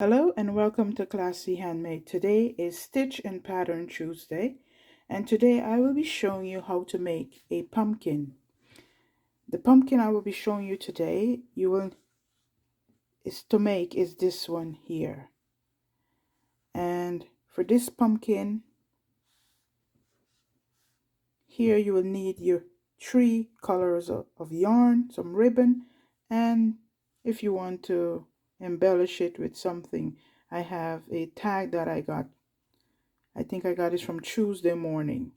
Hello and welcome to Classy Handmade. Today is Stitch and Pattern Tuesday, and today I will be showing you how to make a pumpkin. The pumpkin I will be showing you today is this one here. And for this pumpkin here you will need your 3 colors of yarn, some ribbon, and if you want to embellish it with something, I have a tag that I got. I think I got it from Tuesday morning,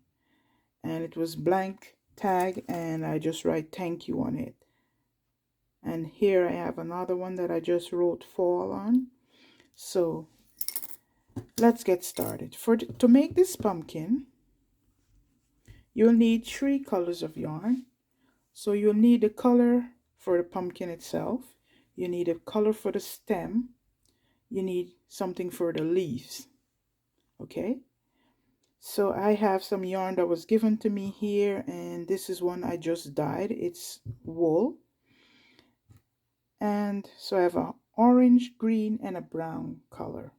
and it was blank tag, and I just write thank you on it. And here I have another one that I just wrote fall on. So let's get started. To make this pumpkin, you'll need 3 colors of yarn. So you'll need a color for the pumpkin itself, you need a color for the stem, you need something for the leaves. Okay, so I have some yarn that was given to me here, and this is one I just dyed. It's wool. And so I have an orange, green, and a brown color.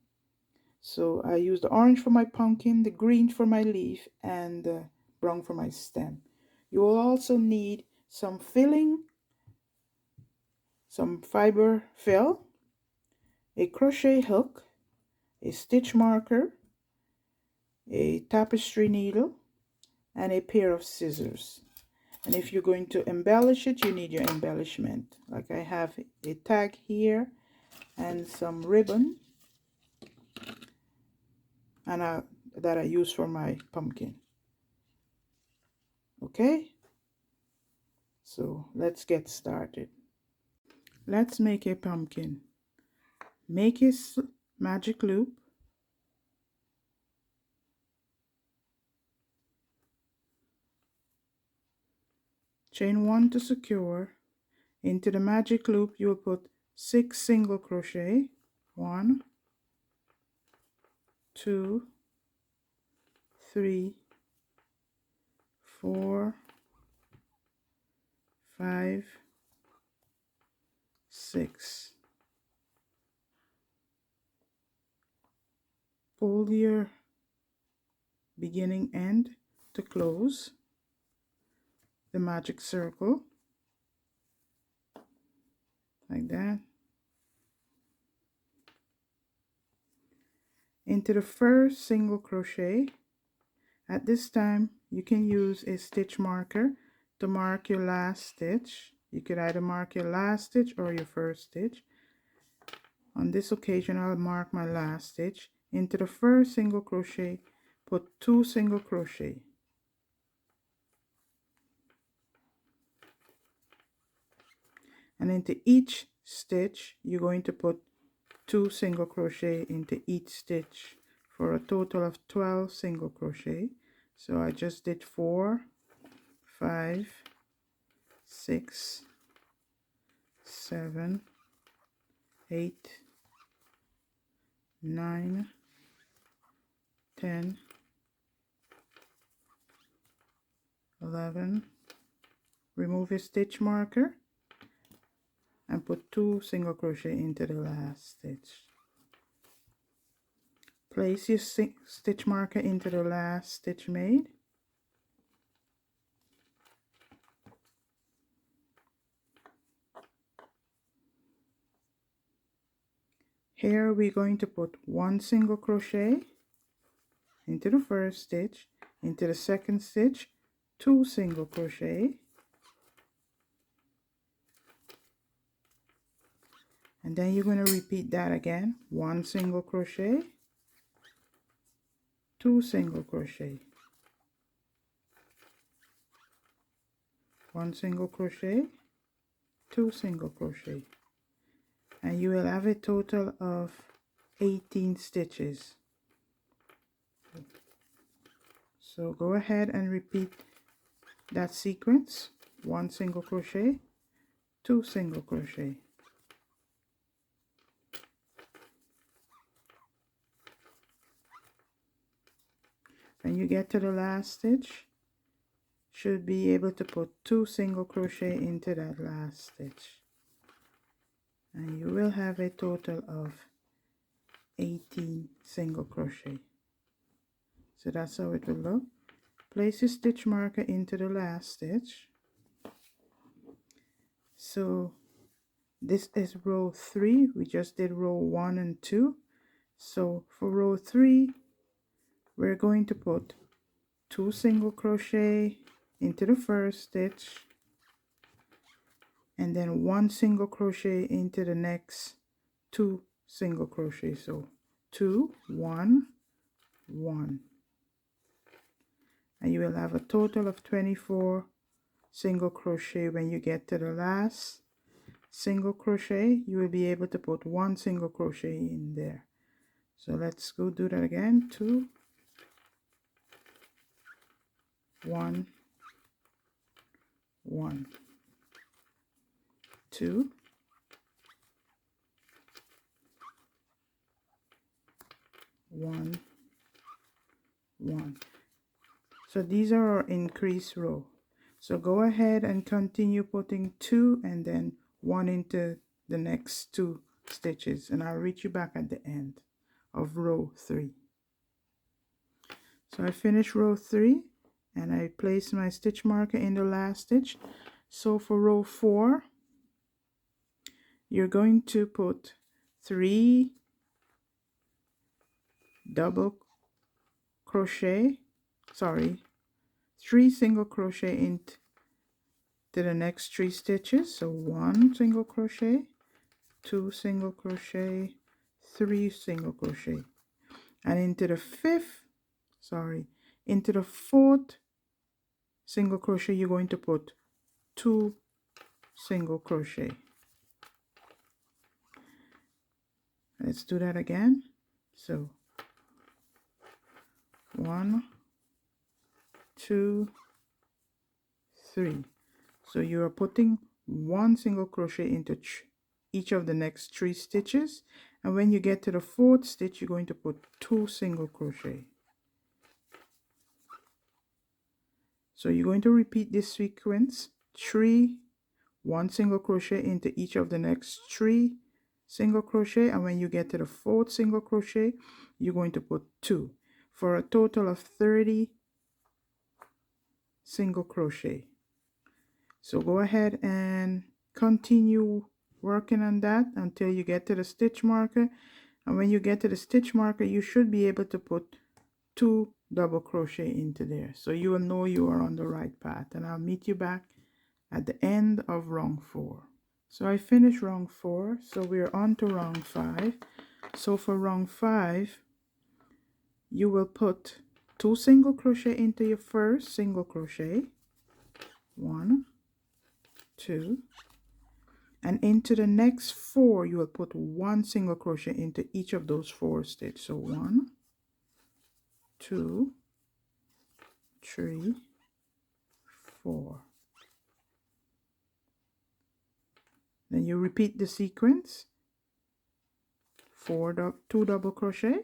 So I use the orange for my pumpkin, the green for my leaf, and the brown for my stem. You will also need some filling, some fiber fill, a crochet hook, a stitch marker, a tapestry needle, and a pair of scissors. And if you're going to embellish it, you need your embellishment. Like I have a tag here and some ribbon and that I use for my pumpkin. Okay, so let's get started. Let's make a pumpkin. Make a magic loop, chain 1 to secure. Into the magic loop you will put 6 single crochet. 1, 2, 3, 4, 5, 6. Pull your beginning end to close the magic circle like that. Into the first single crochet. At this time you can use a stitch marker to mark your last stitch. You could either mark your last stitch or your first stitch. On this occasion I'll mark my last stitch. Into the first single crochet put 2 single crochet. And into each stitch you're going to put 2 single crochet into each stitch for a total of 12 single crochet. So I just did 4, 5, 6, 7, 8, 9, 10, 11. Remove your stitch marker and put 2 single crochet into the last stitch. Place your stitch marker into the last stitch made. Here we're going to put 1 single crochet into the first stitch, into the second stitch 2 single crochet, and then you're going to repeat that again. 1 single crochet, 2 single crochet, 1 single crochet, 2 single crochet, and you will have a total of 18 stitches. So go ahead and repeat that sequence. 1 single crochet, 2 single crochet. When you get to the last stitch, should be able to put 2 single crochet into that last stitch, and you will have a total of 18 single crochet. So that's how it will look. Place your stitch marker into the last stitch. So this is row 3. We just did row 1 and 2. So for row 3, we're going to put 2 single crochet into the first stitch, and then 1 single crochet into the next 2 single crochet. So 2, 1, 1. And you will have a total of 24 single crochet. When you get to the last single crochet, you will be able to put 1 single crochet in there. So let's go do that again. 2, 1, 1, 2, 1, 1. So these are our increased row. So go ahead and continue putting 2 and then 1 into the next 2 stitches, and I'll reach you back at the end of row 3. So I finished row 3 and I placed my stitch marker in the last stitch. So for row 4, you're going to put 3 double crochet, 3 single crochet into the next 3 stitches. So 1 single crochet, 2 single crochet, 3 single crochet, and into the fourth single crochet, you're going to put 2 single crochet. Let's do that again. So 1, 2, 3. So you are putting 1 single crochet into each of the next 3 stitches, and when you get to the fourth stitch, you're going to put 2 single crochet. So you're going to repeat this sequence: 3, 1 single crochet into each of the next 3 single crochet, and when you get to the fourth single crochet, you're going to put 2 for a total of 30 single crochet. So go ahead and continue working on that until you get to the stitch marker, and when you get to the stitch marker, you should be able to put 2 double crochet into there, so you will know you are on the right path. And I'll meet you back at the end of round 4. So I finished round 4, so we're on to round 5. So for round 5, you will put 2 single crochet into your first single crochet, 1, 2, and into the next 4 you will put 1 single crochet into each of those 4 stitches. So 1, 2, 3, 4. Then you repeat the sequence: 2 double crochet,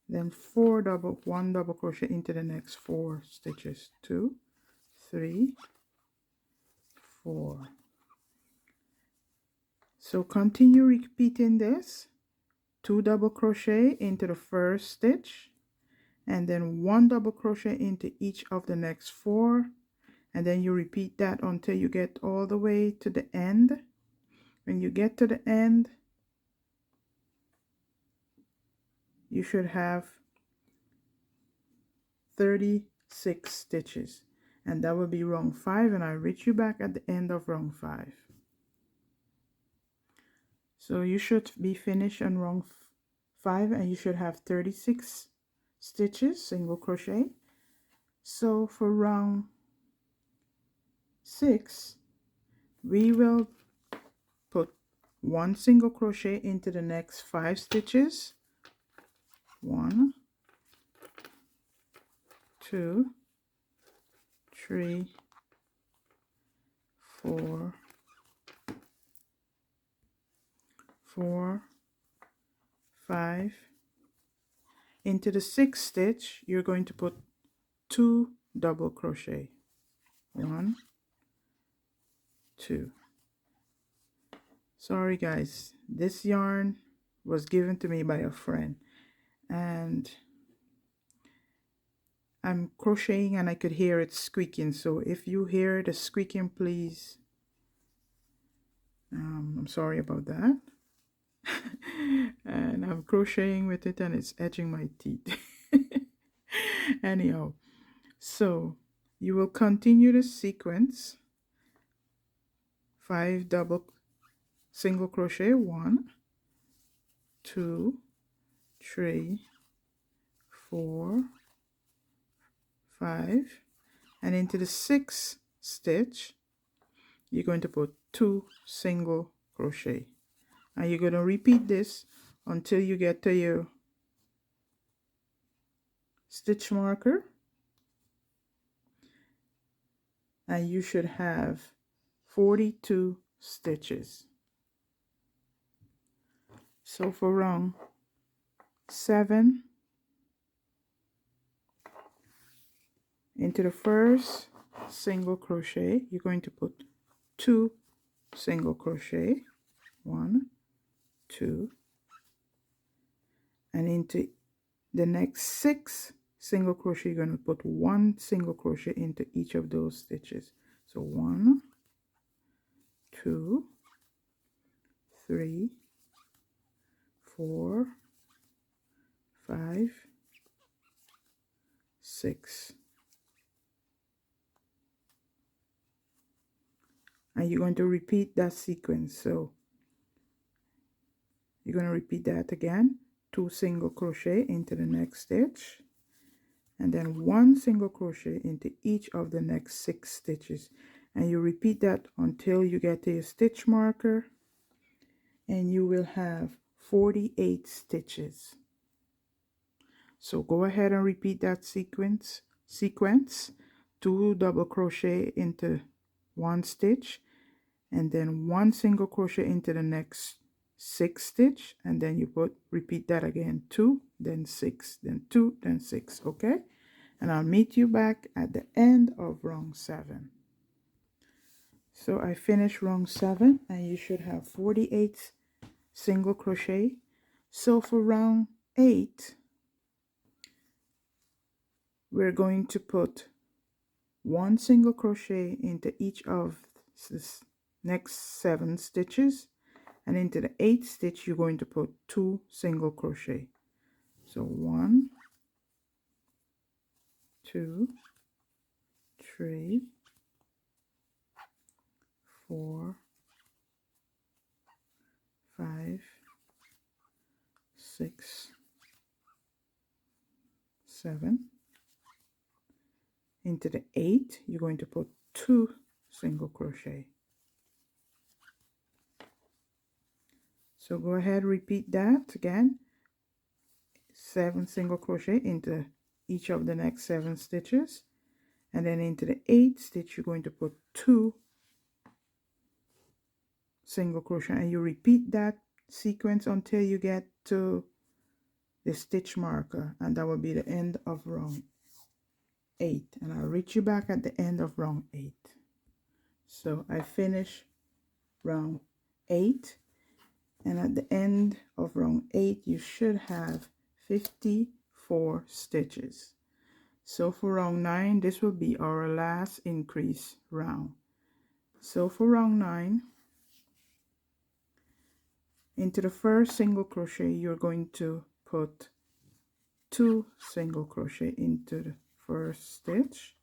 then 1 double crochet into the next 4 stitches, 2, 3, 4. So continue repeating this: 2 double crochet into the first stitch, and then 1 double crochet into each of the next 4, and then you repeat that until you get all the way to the end. When you get to the end, you should have 36 stitches, and that will be round 5, and I'll reach you back at the end of round 5. So you should be finished on round 5, and you should have 36 stitches single crochet. So for round 6, we will put 1 single crochet into the next 5 stitches, 1, 2, 3, 4, 5. Into the 6th stitch, you're going to put 2 double crochet, 1, 2. Sorry guys, this yarn was given to me by a friend, and I'm crocheting and I could hear it squeaking. So if you hear the squeaking, please, I'm sorry about that. And I'm crocheting with it and it's edging my teeth. Anyhow, so you will continue the sequence, 5 double single crochet, 1, 2, 3, 4, 5, and into the 6th stitch you're going to put 2 single crochet, and you're going to repeat this until you get to your stitch marker, and you should have 42 stitches. So for round 7, into the first single crochet you're going to put 2 single crochet, 1, 2, and into the next 6 single crochet you're going to put 1 single crochet into each of those stitches. So 1, 2, 3, 4, 5, 6, and you're going to repeat that sequence. So you're going to repeat that again, 2 single crochet into the next stitch, and then 1 single crochet into each of the next 6 stitches, and you repeat that until you get to your stitch marker, and you will have 48 stitches. So go ahead and repeat that sequence, 2 double crochet into 1 stitch, and then 1 single crochet into the next 6 stitch, and then you repeat that again, 2, then 6, then 2, then 6. Okay, and I'll meet you back at the end of round 7. So I finished round 7, and you should have 48 single crochet. So for round 8 we're going to put 1 single crochet into each of the next 7 stitches, and into the 8th stitch you're going to put 2 single crochet. So 1, 2, 3, 4, 5, 6, 7. Into the 8 you're going to put 2 single crochet. So go ahead, repeat that again, 7 single crochet into each of the next 7 stitches, and then into the 8th stitch you're going to put 2 single crochet, and you repeat that sequence until you get to the stitch marker, and that will be the end of round 8, and I'll reach you back at the end of round 8. So I finish round 8, and at the end of round 8 you should have 54 stitches. So for round 9 this will be our last increase round. So for round 9, into the first single crochet you're going to put 2 single crochet into the first stitch,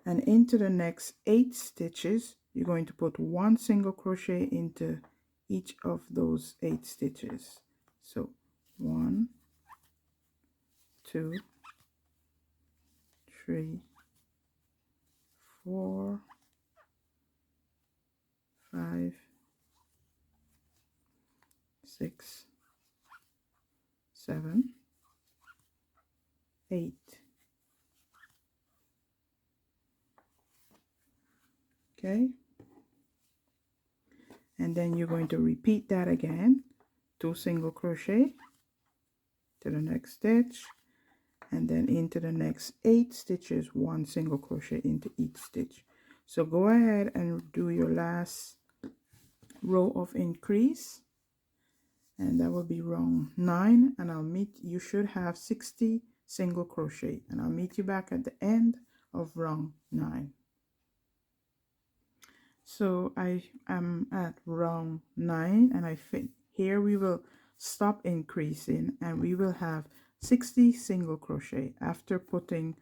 and into the next 8 stitches you're going to put 1 single crochet into each of those 8 stitches. So 1, 2, 3, 4, 5, 6, 7, 8. Okay, and then you're going to repeat that again, 2 single crochet to the next stitch, and then into the next 8 stitches 1 single crochet into each stitch. So go ahead and do your last row of increase, and that will be row 9, and you should have 60 single crochet, and I'll meet you back at the end of row 9. So I am at row 9, and here we will stop increasing, and we will have 60 single crochet after putting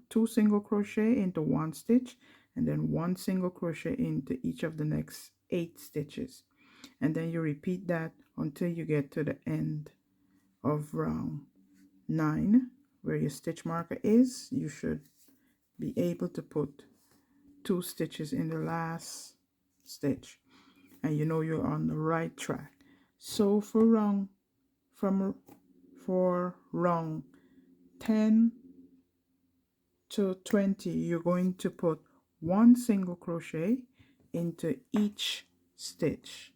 2 single crochet into one stitch, and then 1 single crochet into each of the next 8 stitches, and then you repeat that until you get to the end of row 9 where your stitch marker is. You should be able to put 2 stitches in the last stitch, and you know you're on the right track. So for row 10 to 20, you're going to put 1 single crochet into each stitch.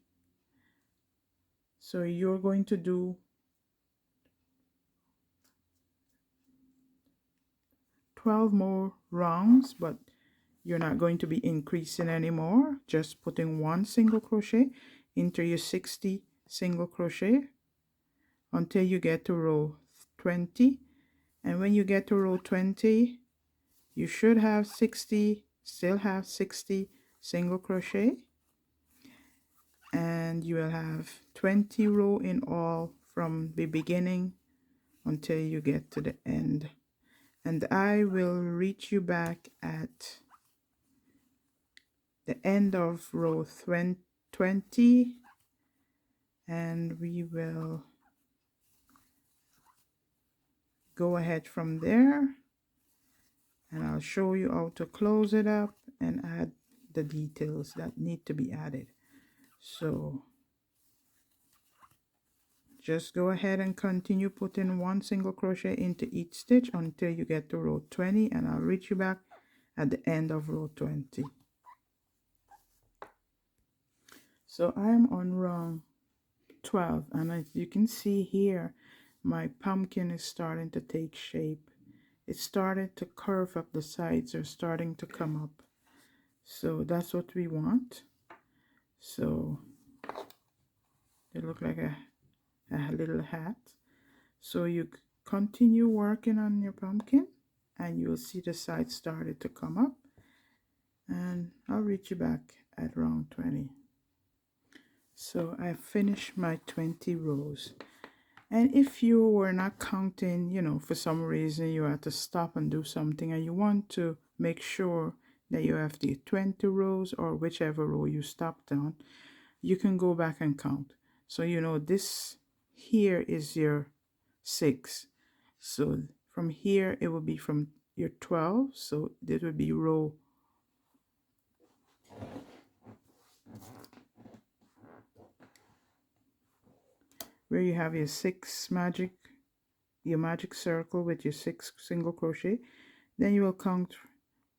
So you're going to do 12 more rounds, but you're not going to be increasing anymore, just putting 1 single crochet into your 60 single crochet until you get to row 20. And when you get to row 20, you should have still have 60 single crochet, and you will have 20 row in all from the beginning until you get to the end. And I will reach you back at the end of row 20, and we will go ahead from there, and I'll show you how to close it up and add the details that need to be added. So just go ahead and continue putting 1 single crochet into each stitch until you get to row 20, and I'll reach you back at the end of row 20. So I'm on row 12, and as you can see here, my pumpkin is starting to take shape. It started to curve up, the sides are starting to come up. So that's what we want. So they look like a little hat. So you continue working on your pumpkin, and you'll see the sides started to come up, and I'll reach you back at round 20. So I finished my 20 rows. And if you were not counting, you know, for some reason you had to stop and do something, and you want to make sure that you have the 20 rows or whichever row you stopped on, you can go back and count. So you know this here is your 6. So from here it will be from your 12. So this would be row where you have your magic circle with your 6 single crochet. Then you will count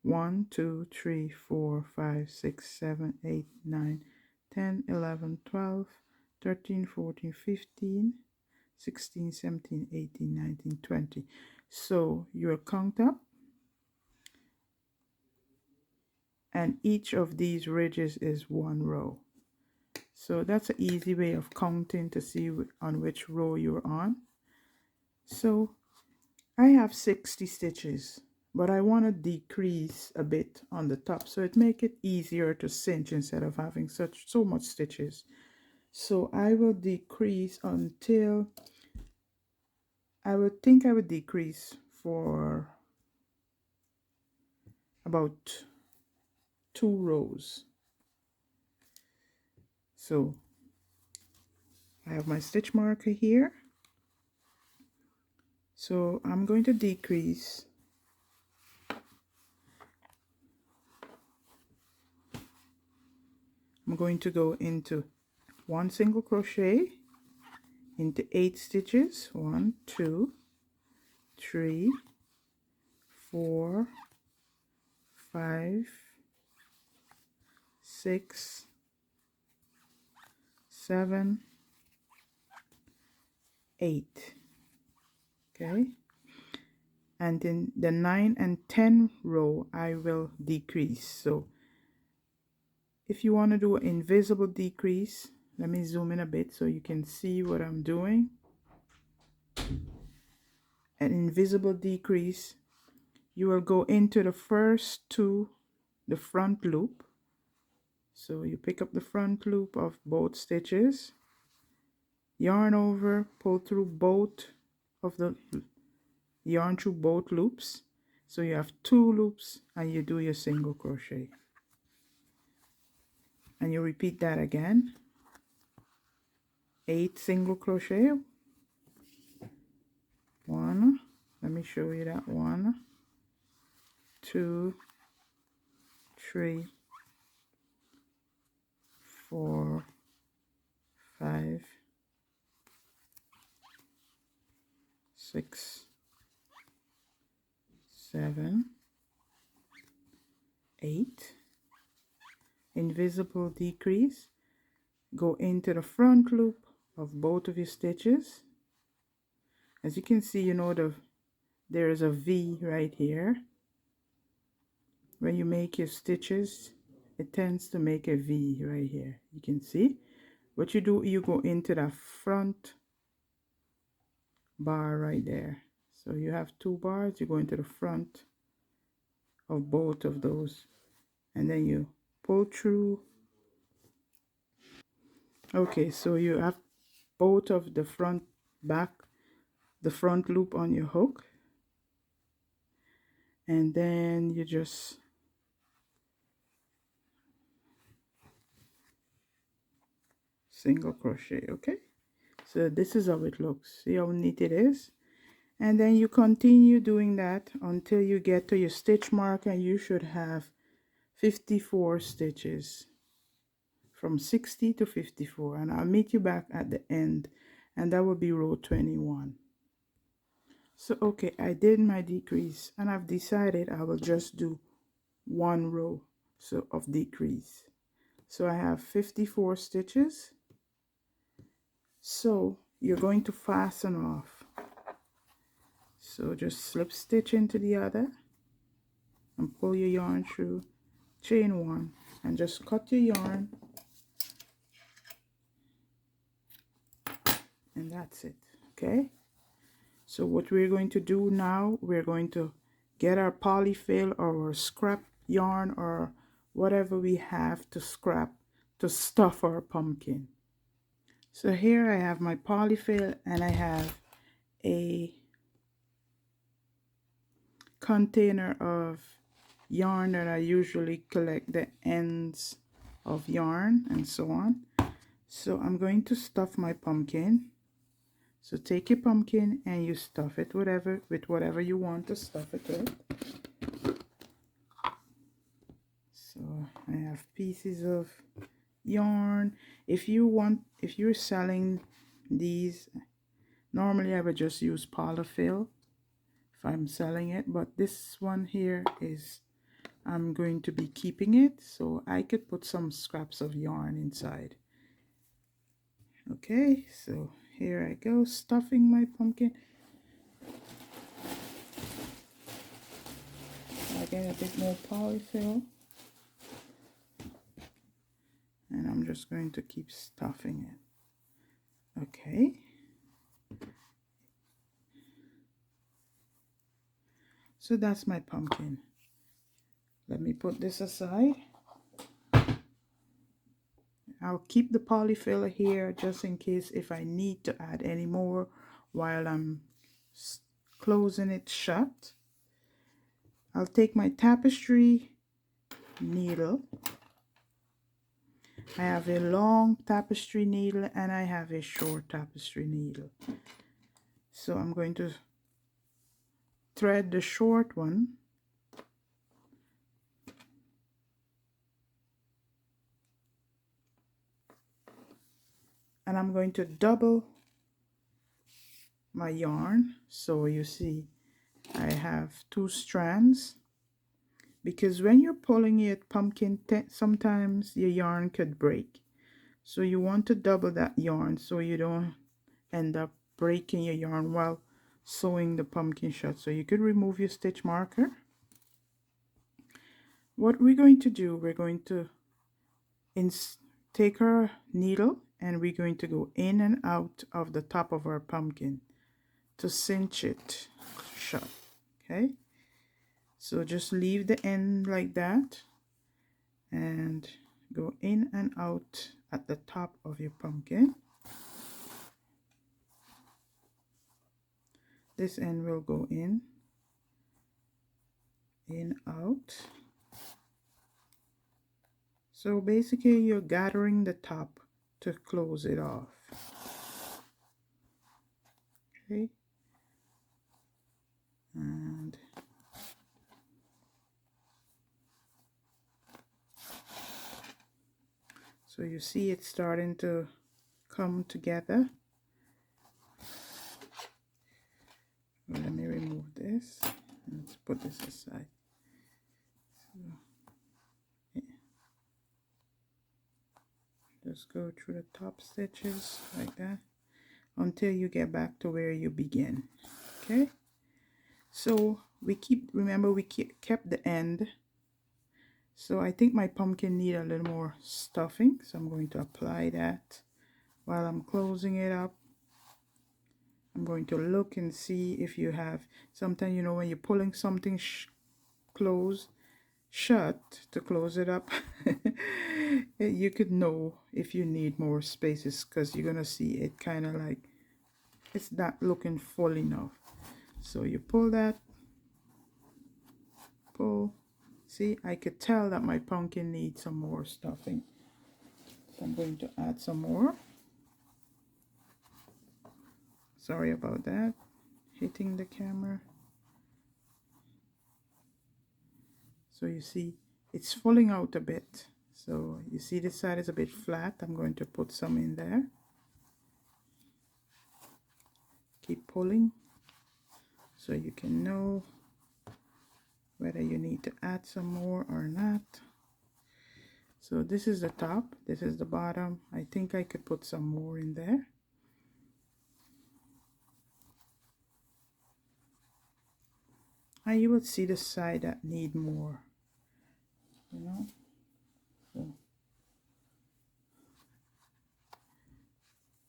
1, 2, 3, 4, 5, 6, 7, 8, 9, 10, 11, 12, 13, 14, 15, 16, 17, 18, 19, 20. So you will count up, and each of these ridges is 1 row. So that's an easy way of counting to see on which row you're on. So I have 60 stitches, but I want to decrease a bit on the top so it make it easier to cinch instead of having so much stitches. So I will decrease until I would decrease for about 2 rows. So I have my stitch marker here. So I'm going to decrease I'm going to go into 1 single crochet into 8 stitches. 1, 2, 3, 4, 5, 6, 7, 8. Okay, and in the 9 and 10 row I will decrease. So if you want to do an invisible decrease, Let me zoom in a bit so you can see what I'm doing. An invisible decrease. You will go into the first two, the front loop. So you pick up the front loop of both stitches, yarn over, pull through both of the yarn through both loops. So you have 2 loops and you do your single crochet. And you repeat that again. 8 single crochet. 1, let me show you that. 1, 2, 3, 4, 5, 6, 7, 8. Invisible decrease. Go into the front loop of both of your stitches. As you can see, you know there is a V right here. When you make your stitches, it tends to make a V right here. You can see. What you do, you go into the front bar right there. So you have 2 bars, you go into the front of both of those, and then you pull through. Okay, so you have both of the front loop on your hook, and then you just single crochet. Okay, so this is how it looks. See how neat it is? And then you continue doing that until you get to your stitch mark, and you should have 54 stitches, from 60 to 54, and I'll meet you back at the end, and that will be row 21. So okay, I did my decrease, and I've decided I will just do 1 row of decrease. So I have 54 stitches. So you're going to fasten off. So just slip stitch into the other and pull your yarn through, chain 1, and just cut your yarn, and that's it. Okay, so what we're going to do now, we're going to get our polyfill or our scrap yarn or whatever we have to scrap to stuff our pumpkin. So here I have my polyfill, and I have a container of yarn that I usually collect the ends of yarn and so on. So I'm going to stuff my pumpkin. So take your pumpkin and you stuff it with whatever you want to stuff it with. So I have pieces of yarn. If you're selling these, normally I would just use polyfill if I'm selling it, but this one here is, I'm going to be keeping it, so I could put some scraps of yarn inside. Okay, so here I go, stuffing my pumpkin. I get a bit more polyfill, and I'm just going to keep stuffing it. Okay, so that's my pumpkin. Let me put this aside. I'll keep the polyfill here just in case if I need to add any more while I'm closing it shut. I'll take my tapestry needle. I have a long tapestry needle and I have a short tapestry needle. So I'm going to thread the short one, and I'm going to double my yarn. So you see I have 2 strands, because when you're pulling your pumpkin, sometimes your yarn could break. So you want to double that yarn so you don't end up breaking your yarn while sewing the pumpkin shut. So you could remove your stitch marker. What we're going to do, we're going to take our needle and we're going to go in and out of the top of our pumpkin to cinch it shut. Okay, so just leave the end like that and go in and out at the top of your pumpkin. This end will go in, out. So basically you're gathering the top to close it off. Okay, and so you see it's starting to come together. Well, let me remove this. Let's put this aside. So, yeah. Just go through the top stitches like that until you get back to where you begin. Okay, so remember we kept the end. So I think my pumpkin need a little more stuffing, so I'm going to apply that while I'm closing it up. I'm going to look and see if you have, sometimes you know when you're pulling something shut to close it up, you could know if you need more spaces, because you're gonna see it kind of like it's not looking full enough. So you pull that, pull. See, I could tell that my pumpkin needs some more stuffing, so I'm going to add some more. Sorry about that, hitting the camera. So you see it's falling out a bit. So you see this side is a bit flat. I'm going to put some in there. Keep pulling so you can know whether you need to add some more or not. So this is the top, this is the bottom. I think I could put some more in there. And you will see the side that need more, you know. So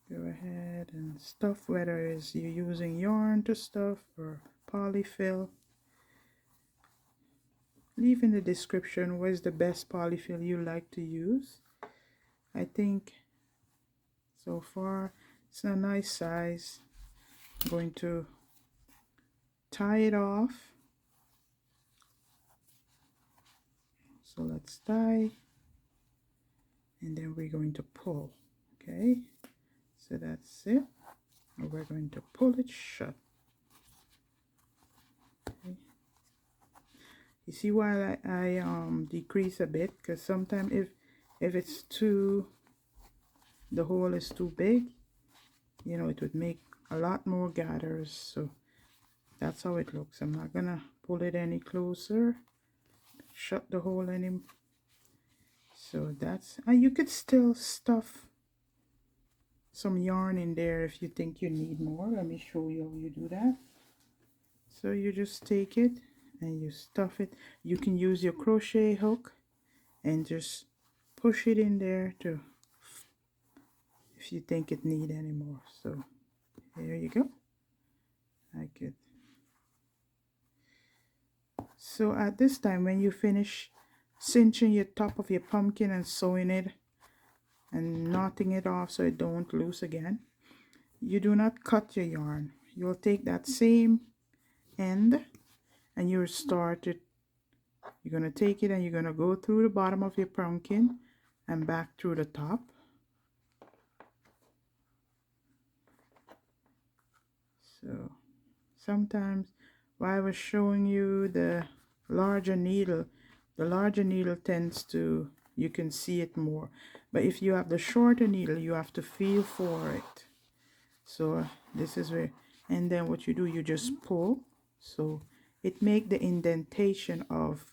go ahead and stuff, whether it's you're using yarn to stuff or polyfill. Leave in the description what is the best polyfill you like to use. I think so far it's a nice size. I'm going to tie it off. So let's tie, and then we're going to pull. Okay, so that's it. And we're going to pull it shut. Okay. You see why I decrease a bit, because sometimes if it's too, the hole is too big, you know, it would make a lot more gathers. So that's how it looks. I'm not gonna pull it any closer, shut the hole any. So that's, and you could still stuff some yarn in there if you think you need more. Let me show you how you do that. So you just take it and you stuff it. You can use your crochet hook and just push it in there to, if you think it need any more. So there you go. I could. So at this time, when you finish cinching your top of your pumpkin and sewing it and knotting it off so it don't loose again, you do not cut your yarn. You'll take that same end and you'll start it. You're going to take it and you're going to go through the bottom of your pumpkin and back through the top. So sometimes while I was showing you the larger needle tends to, you can see it more. But if you have the shorter needle, you have to feel for it. So this is where, and then what you do, you just pull. So it make the indentation of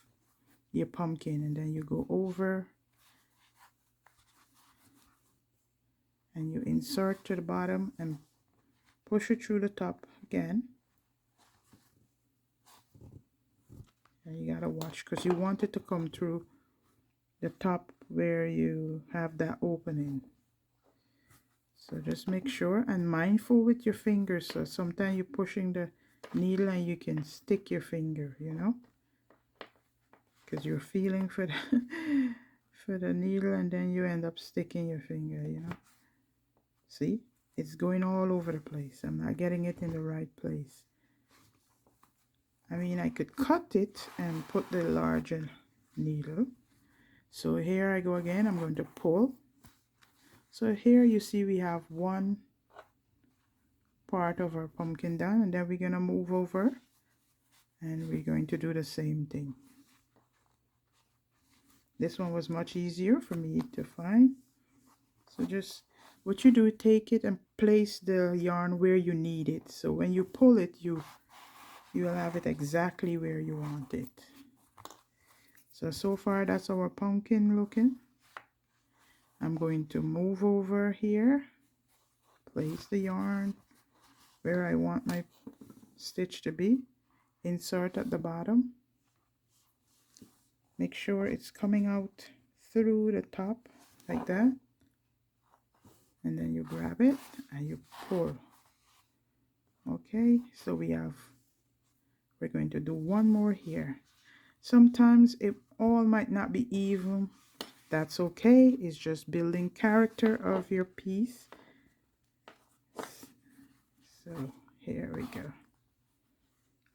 your pumpkin, and then you go over and you insert to the bottom and push it through the top again. And you gotta watch, because you want it to come through the top where you have that opening. So just make sure and mindful with your fingers. So sometimes you're pushing the needle and you can stick your finger, you know, because you're feeling for the for the needle, and then you end up sticking your finger, you know. See, it's going all over the place. I'm not getting it in the right place. I mean, I could cut it and put the larger needle. So here I go again. I'm going to pull. So here you see we have one part of our pumpkin done, and then we're going to move over and we're going to do the same thing. This one was much easier for me to find. So just what you do, take it and place the yarn where you need it. So when you pull it, you'll have it exactly where you want it. So far that's our pumpkin looking. I'm going to move over here, place the yarn where I want my stitch to be, insert at the bottom, make sure it's coming out through the top like that, and then you grab it and you pull. Okay, so we're going to do one more here. Sometimes it all might not be even. That's okay. It's just building character of your piece. So here we go.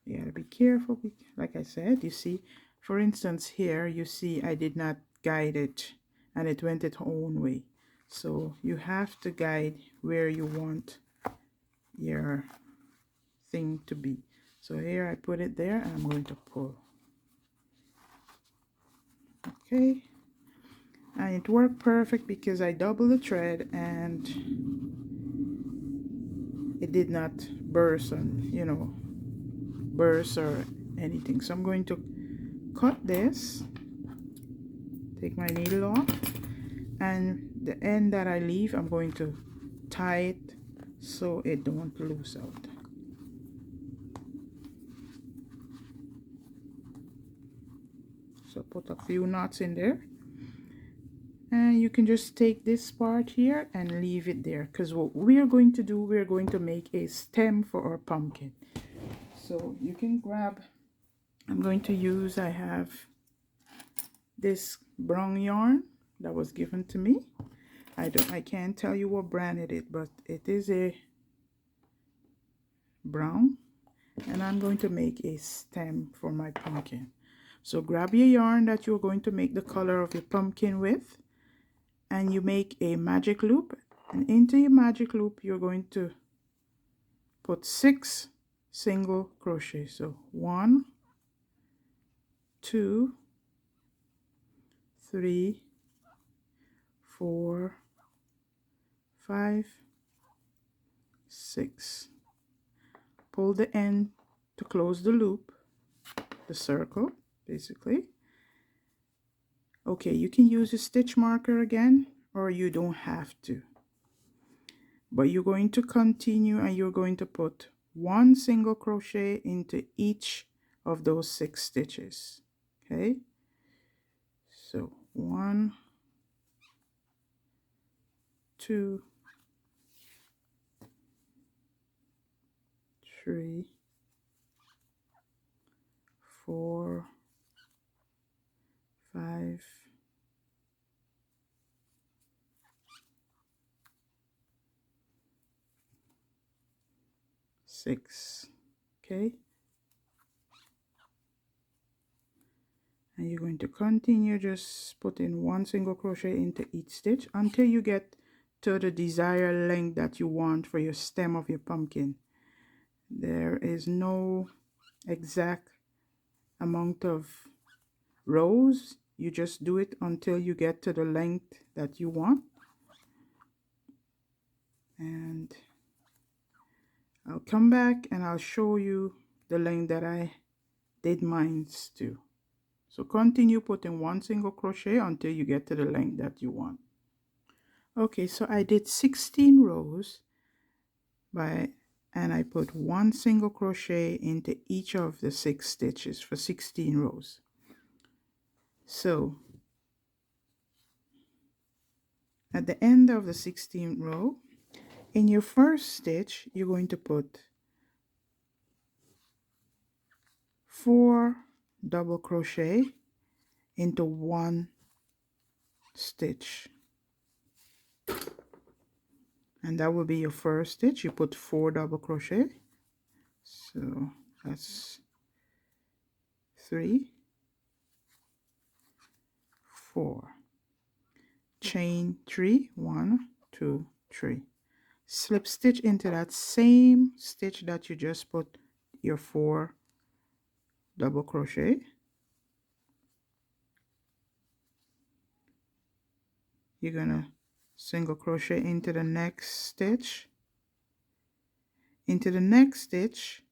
You gotta be careful. Like I said, you see, for instance, here you see I did not guide it and it went its own way. So you have to guide where you want your thing to be. So here I put it there and I'm going to pull. Okay, and it worked perfect because I doubled the thread and it did not burst and, you know, burst or anything. So I'm going to cut this, take my needle off, and the end that I leave I'm going to tie it so it don't loose out. So put a few knots in there, and you can just take this part here and leave it there, because what we're going to do, we're going to make a stem for our pumpkin. So you can grab, I'm going to use, I have this brown yarn that was given to me. I can't tell you what brand it is, but it is a brown, and I'm going to make a stem for my pumpkin. So grab your yarn that you're going to make the color of your pumpkin with, and you make a magic loop, and into your magic loop you're going to put 6 single crochet. So 1, 2, 3, 4, 5, 6. Pull the end to close the loop, the circle basically. Okay, you can use a stitch marker again, or you don't have to, but you're going to continue and you're going to put 1 single crochet into each of those 6 stitches. Okay, so 1, 2, 3, 4, 5, 6. Okay, and you're going to continue just putting 1 single crochet into each stitch until you get to the desired length that you want for your stem of your pumpkin. There is no exact amount of rows. You just do it until you get to the length that you want. And I'll come back and I'll show you the length that I did mine to. So continue putting 1 single crochet until you get to the length that you want. Okay, so I did 16 rows and I put 1 single crochet into each of the 6 stitches for 16 rows. So at the end of the 16th row, In your first stitch, you're going to put 4 double crochet into one stitch, and that will be your first stitch. You put 4 double crochet, so that's 3, 4, chain 3, 1, 2, 3, slip stitch into that same stitch that you just put your 4 double crochet. You're gonna single crochet into the next stitch. Into the next stitch,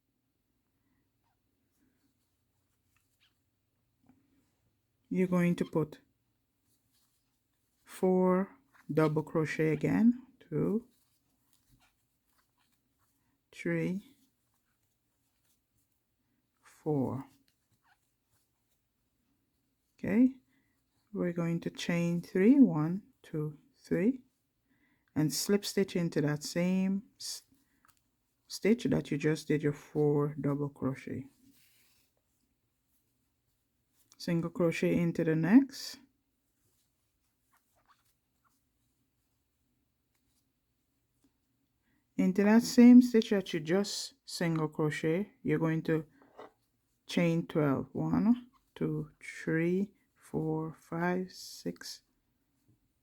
you're going to put 4 double crochet again, 2, 3, 4. Okay, we're going to chain 3, 1, 2, 3, and slip stitch into that same stitch that you just did your 4 double crochet. Single crochet into the next, into that same stitch that you just single crochet, you're going to chain 12, 1, 2, 3, 4, 5, 6,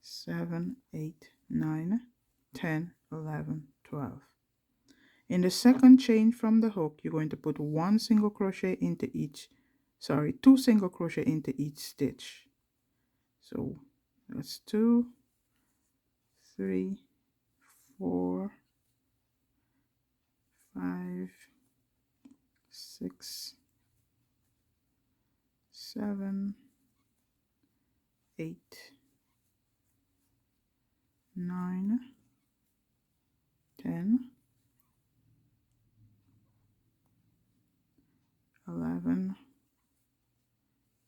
7, 8, 9, 10, 11, 12. In the second chain from the hook, you're going to put 1 single crochet into each, 2 single crochet into each stitch. So that's 2, 3, 4, 5, 6, 7, 8, 9, 10, 11,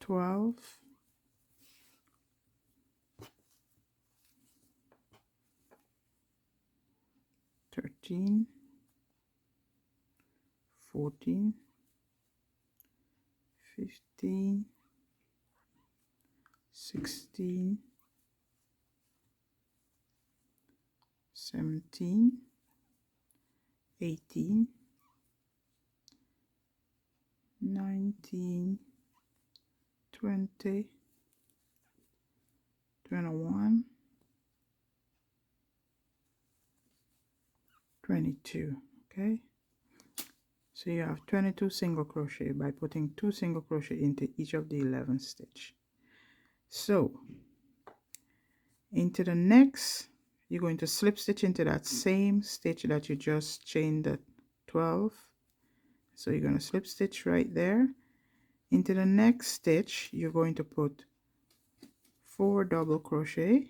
12, 13, 14, 15, 16, 17, 18, 19, 20, 21, 22. Okay, so you have 22 single crochet by putting 2 single crochet into each of the 11 stitch. So into the next, you're going to slip stitch into that same stitch that you just chained the 12. So you're going to slip stitch right there. Into the next stitch, you're going to put 4 double crochet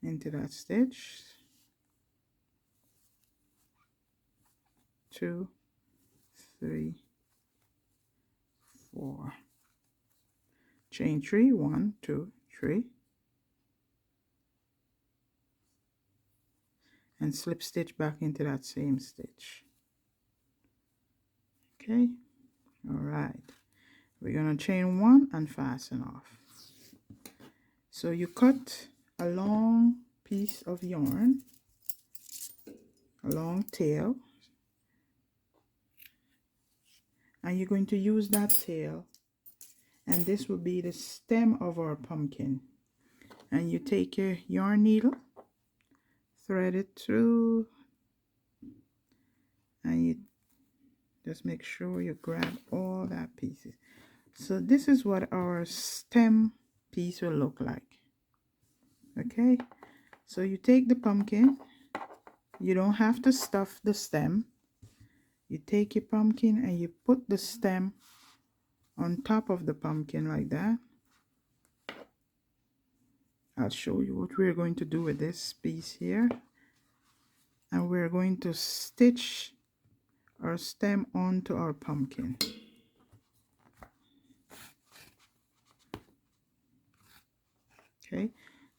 into that stitch, 2, 3, 4, chain 3, 1, 2, 3, and slip stitch back into that same stitch. Okay, all right, we're going to chain 1 and fasten off. So you cut a long piece of yarn, a long tail, and you're going to use that tail, and this will be the stem of our pumpkin. And you take your yarn needle, thread it through, and you just make sure you grab all that pieces. So this is what our stem piece will look like. Okay, so you take the pumpkin, you don't have to stuff the stem. You take your pumpkin and you put the stem on top of the pumpkin like that. I'll show you what we're going to do with this piece here. And we're going to stitch our stem onto our pumpkin. Okay,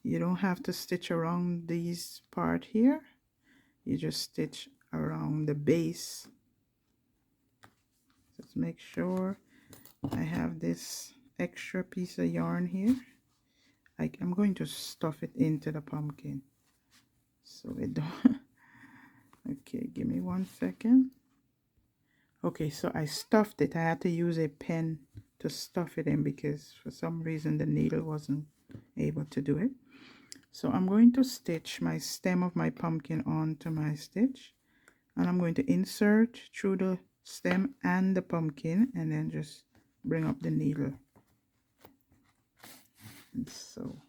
You don't have to stitch around these part here. You just stitch around the base. Just make sure I have this extra piece of yarn here. I'm going to stuff it into the pumpkin so it don't. Okay, give me 1 second. Okay, so I stuffed it. I had to use a pen to stuff it in because for some reason the needle wasn't able to do it. So I'm going to stitch my stem of my pumpkin onto my stitch, and I'm going to insert through the stem and the pumpkin, and then just bring up the needle. And so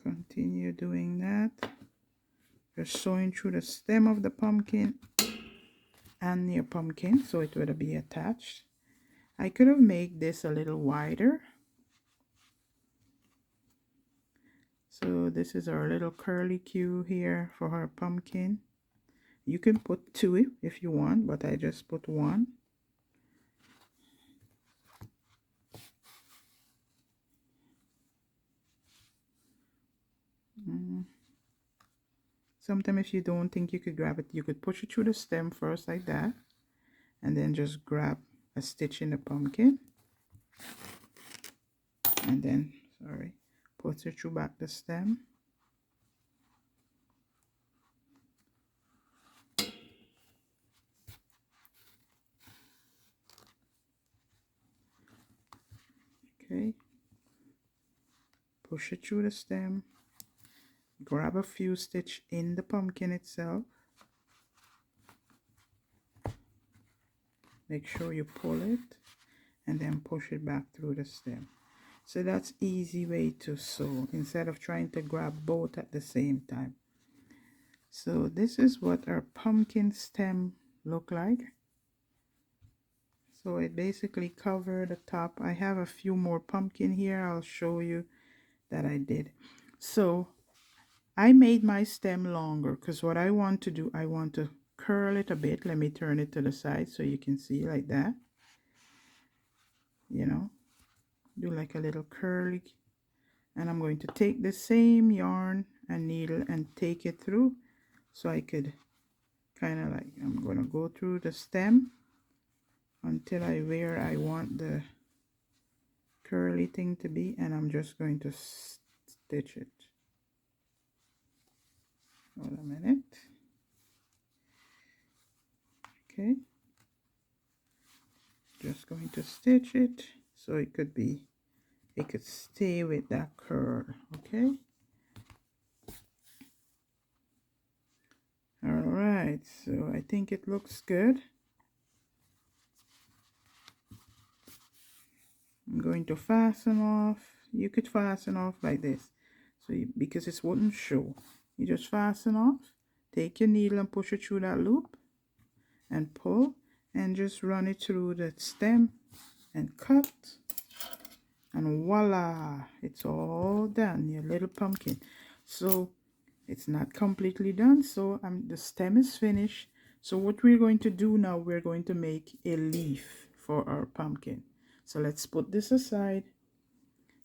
continue doing that. Just sewing through the stem of the pumpkin and your pumpkin so it would be attached. I could have made this a little wider. So this is our little curly Q here for our pumpkin. You can put 2 if you want, but I just put 1. Sometimes if you don't think you could grab it, you could push it through the stem first like that, and then just grab a stitch in the pumpkin, and then, put it through back the stem. Okay, push it through the stem, grab a few stitch in the pumpkin itself, make sure you pull it, and then push it back through the stem. So that's easy way to sew instead of trying to grab both at the same time. So this is what our pumpkin stem look like. So it basically covered the top. I have a few more pumpkin here. I'll show you that I did. So I made my stem longer because what I want to do, I want to curl it a bit. Let me turn it to the side so you can see like that. You know, do like a little curly. And I'm going to take the same yarn and needle and take it through so I could kind of like, I'm going to go through the stem until where I want the curly thing to be, and I'm just going to stitch it. Hold a minute. Okay, just going to stitch it so it could stay with that curl. Okay, all right, so I think it looks good. I'm going to fasten off. You could fasten off like this, so because it wouldn't show, you just fasten off, take your needle and push it through that loop and pull, and just run it through the stem and cut, and voila, it's all done, your little pumpkin. So it's not completely done, so the stem is finished. So what we're going to do now, we're going to make a leaf for our pumpkin. So let's put this aside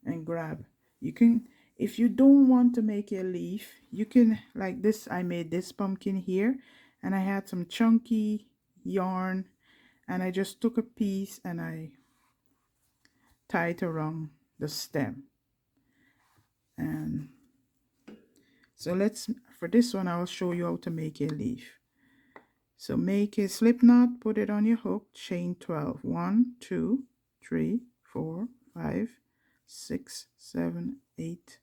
and grab. You can, if you don't want to make a leaf, you can, like this, I made this pumpkin here, and I had some chunky yarn, and I just took a piece and I tied it around the stem. And so for this one, I'll show you how to make a leaf. So make a slip knot, put it on your hook, chain 12. 1, 2, 3, 4, 5, 6, 7, 8,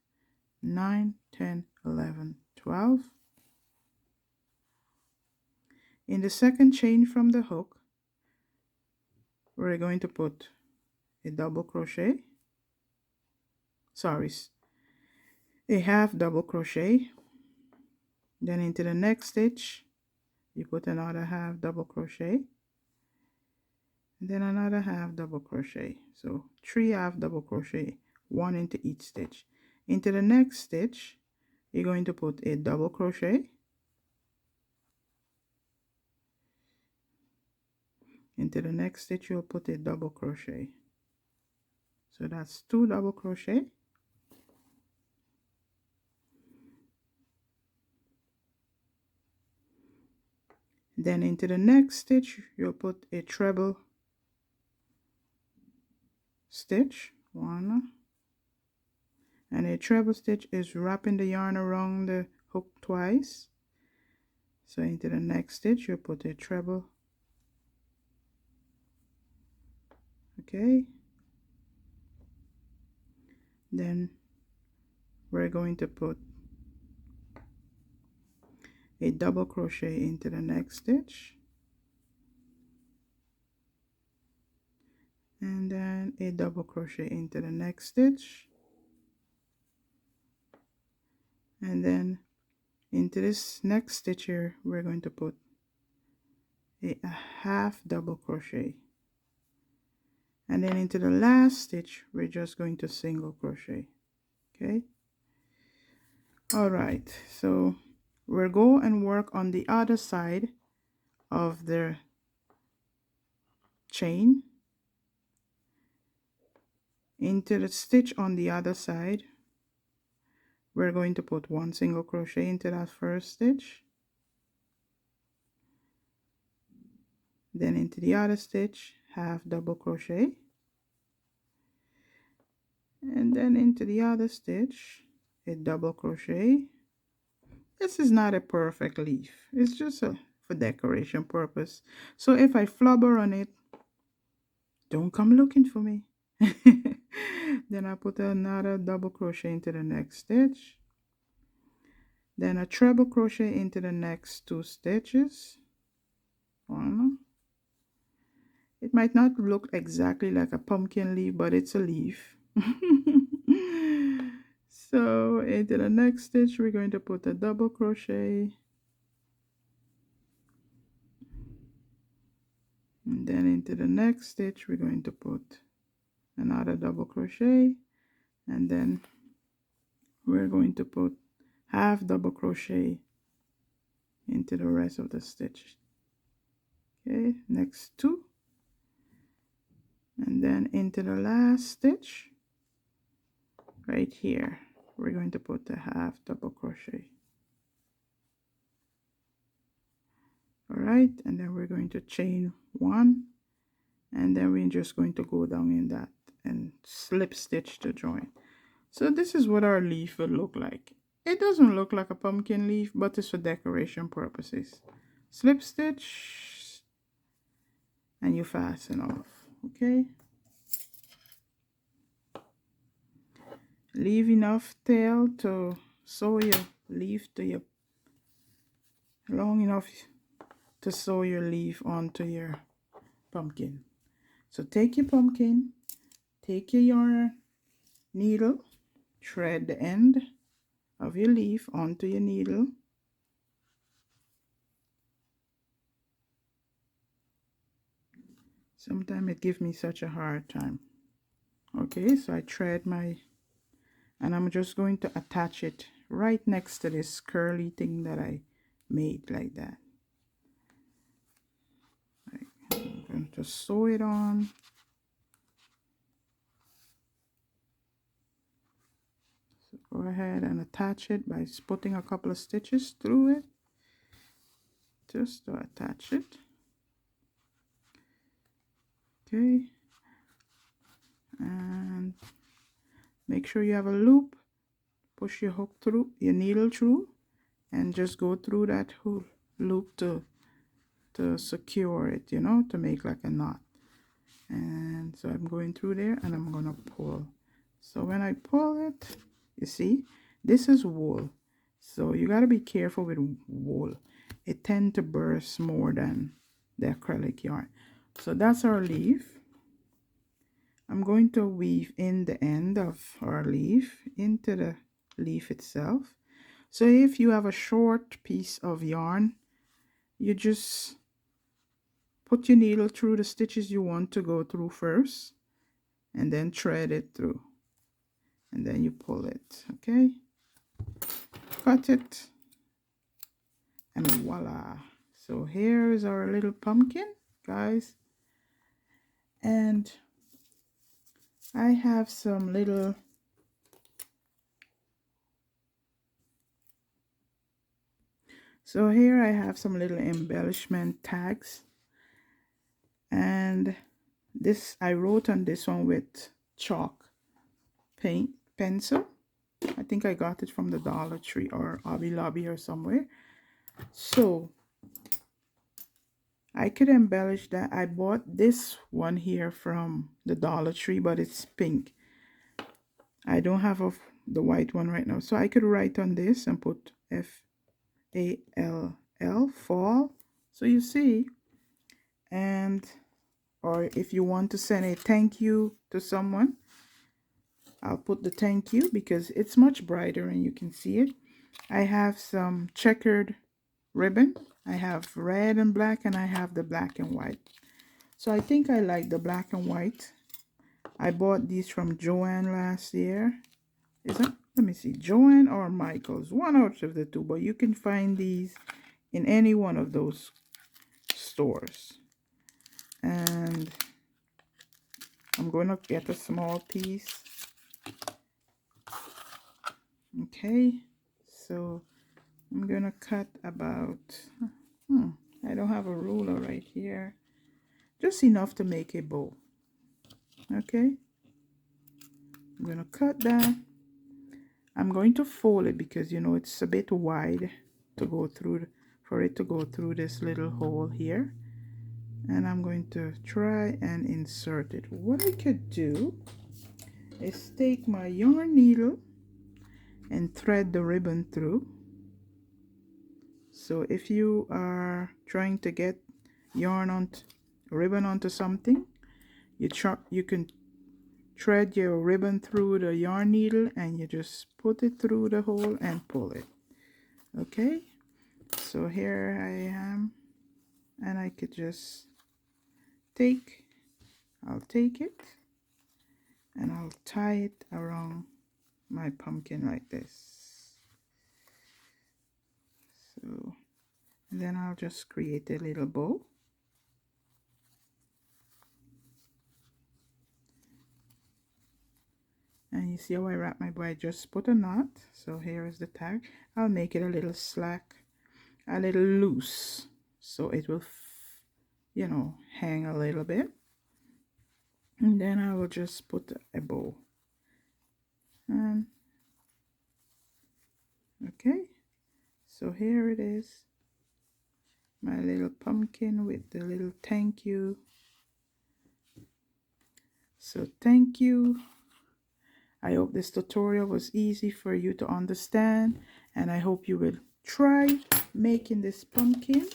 9, 10, 11, 12. In the second chain from the hook, we're going to put a double crochet. Sorry, a half double crochet. Then into the next stitch, you put another half double crochet, and then another half double crochet. So 3 half double crochet, 1 into each stitch. Into the next stitch, you're going to put a double crochet. Into the next stitch, you'll put a double crochet. So that's 2 double crochet. Then into the next stitch, you'll put a treble stitch, 1, and a treble stitch is wrapping the yarn around the hook twice. So into the next stitch, you'll put a treble. Okay. Then we're going to put a double crochet into the next stitch, and then a double crochet into the next stitch, and then into this next stitch here we're going to put a half double crochet, and then into the last stitch we're just going to single crochet. Okay, all right, so we'll go and work on the other side of the chain. Into the stitch on the other side, we're going to put 1 single crochet into that first stitch, then into the other stitch half double crochet, and then into the other stitch a double crochet. This is not a perfect leaf, it's just for decoration purpose, so if I flubber on it, don't come looking for me. Then I put another double crochet into the next stitch, then a treble crochet into the next 2 stitches. 1. It might not look exactly like a pumpkin leaf, but it's a leaf. So into the next stitch we're going to put a double crochet, and then into the next stitch we're going to put another double crochet, and then we're going to put half double crochet into the rest of the stitch. Okay, next 2, and then into the last stitch right here we're going to put a half double crochet. All right, and then we're going to chain 1, and then we're just going to go down in that and slip stitch to join. So this is what our leaf will look like. It doesn't look like a pumpkin leaf, but it's for decoration purposes. Slip stitch and you fasten off. Okay, leave enough tail to sew your leaf to your long enough to sew your leaf onto your pumpkin. So take your pumpkin, take your yarn needle, thread the end of your leaf onto your needle, sometimes it gives me such a hard time. Okay, so I thread my, and I'm just going to attach it right next to this curly thing that I made like that. I'm going to sew it on. So go ahead and attach it by putting a couple of stitches through it just to attach it. Okay, and make sure you have a loop. Push your hook through, your needle through, and just go through that whole loop to secure it, you know, to make like a knot. And so I'm going through there and I'm gonna pull. So when I pull it, you see, this is wool, so you got to be careful with wool. It tends to burst more than the acrylic yarn. So that's our leaf. I'm going to weave in the end of our leaf into the leaf itself. So if you have a short piece of yarn, you just put your needle through the stitches you want to go through first, and then thread it through, and then you pull it. Okay, cut it, and voila. So here is our little pumpkin, guys. And I have some little here I have some little embellishment tags, and this I wrote on this one with chalk paint pencil. I think I got it from the Dollar Tree or Hobby Lobby or somewhere. So I could embellish that. I bought this one here from the Dollar Tree, but it's pink. I don't have the white one right now. So I could write on this and put FALL, fall. So you see, and or if you want to send a thank you to someone, I'll put the thank you because it's much brighter and you can see it. I have some checkered ribbon. I have red and black, and I have the black and white. So I think I like the black and white. I bought these from Joann last year. Is that, let me see, Joann or Michael's, one out of the two, but you can find these in any one of those stores. And I'm going to get a small piece. Okay, so I'm going to cut about, I don't have a ruler right here, just enough to make a bow. Okay, I'm going to cut that. I'm going to fold it because, you know, it's a bit wide to go through, for it to go through this little hole here. And I'm going to try and insert it. What I could do is take my yarn needle and thread the ribbon through. So if you are trying to get yarn on ribbon onto something, you can thread your ribbon through the yarn needle and you just put it through the hole and pull it. Okay, so here I am, and I could just I'll take it and I'll tie it around my pumpkin like this. So then I'll just create a little bow. And you see how I wrap my bow? I just put a knot. So here is the tag. I'll make it a little slack, a little loose, so it will, you know, hang a little bit. And then I will just put a bow. And okay, so here it is, my little pumpkin with the little thank you. So thank you. I hope this tutorial was easy for you to understand, and I hope you will try making this pumpkin.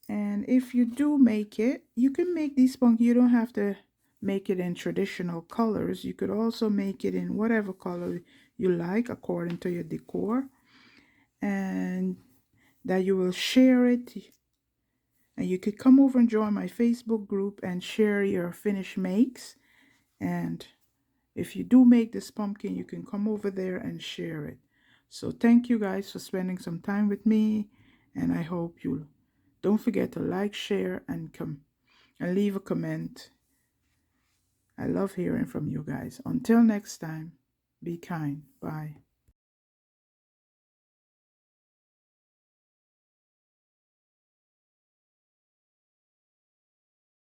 And if you do make it, you can make these pumpkins. You don't have to make it in traditional colors. You could also make it in whatever color you like according to your decor, and that you will share it. And you could come over and join my Facebook group and share your finished makes. And if you do make this pumpkin, you can come over there and share it. So thank you guys for spending some time with me, and I hope you don't forget to like, share, and leave a comment. I love hearing from you guys. Until next time, be kind. Bye.